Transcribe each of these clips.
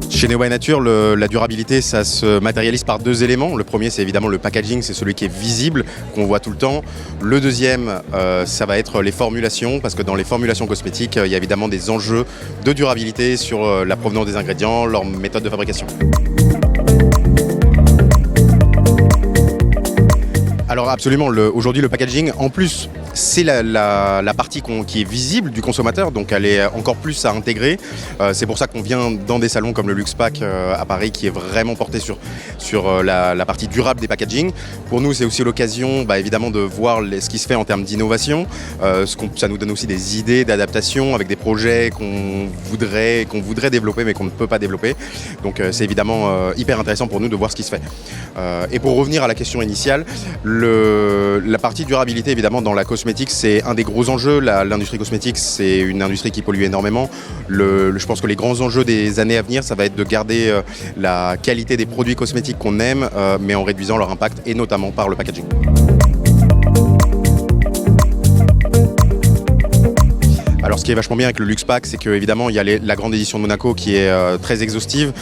Chez Neo by Nature, la durabilité, ça se matérialise par deux éléments. Le premier, c'est évidemment le packaging, c'est celui qui est visible, qu'on voit tout le temps. Le deuxième, ça va être les formulations, parce que dans les formulations cosmétiques, il y a évidemment des enjeux de durabilité sur la provenance des ingrédients, leur méthode de fabrication. Alors absolument, aujourd'hui le packaging, en plus, c'est la partie qui est visible du consommateur, donc elle est encore plus à intégrer. C'est pour ça qu'on vient dans des salons comme le Luxpack à Paris, qui est vraiment porté sur la partie durable des packaging. Pour nous, c'est aussi l'occasion évidemment de voir ce qui se fait en termes d'innovation. Ça nous donne aussi des idées d'adaptation avec des projets qu'on voudrait développer mais qu'on ne peut pas développer. Donc c'est évidemment hyper intéressant pour nous de voir ce qui se fait. Et pour revenir à la question initiale, la partie durabilité, évidemment, dans la cosmétique, c'est un des gros enjeux. L'industrie cosmétique, c'est une industrie qui pollue énormément. Je pense que les grands enjeux des années à venir, ça va être de garder la qualité des produits cosmétiques qu'on aime, mais en réduisant leur impact, et notamment par le packaging. Alors ce qui est vachement bien avec le Luxpack, c'est qu'évidemment il y a la grande édition de Monaco qui est très exhaustive.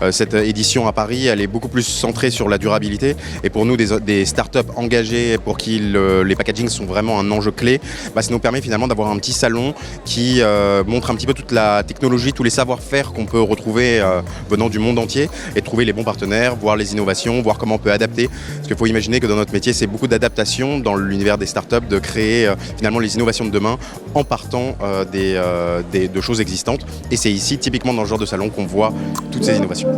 Cette édition à Paris, elle est beaucoup plus centrée sur la durabilité. Et pour nous, des startups engagées pour qui les packagings sont vraiment un enjeu clé, ça nous permet finalement d'avoir un petit salon qui montre un petit peu toute la technologie, tous les savoir-faire qu'on peut retrouver venant du monde entier, et trouver les bons partenaires, voir les innovations, voir comment on peut adapter. Parce qu'il faut imaginer que dans notre métier, c'est beaucoup d'adaptation dans l'univers des startups, de créer finalement les innovations de demain en partant de choses existantes, et c'est ici typiquement dans ce genre de salon qu'on voit toutes ces innovations.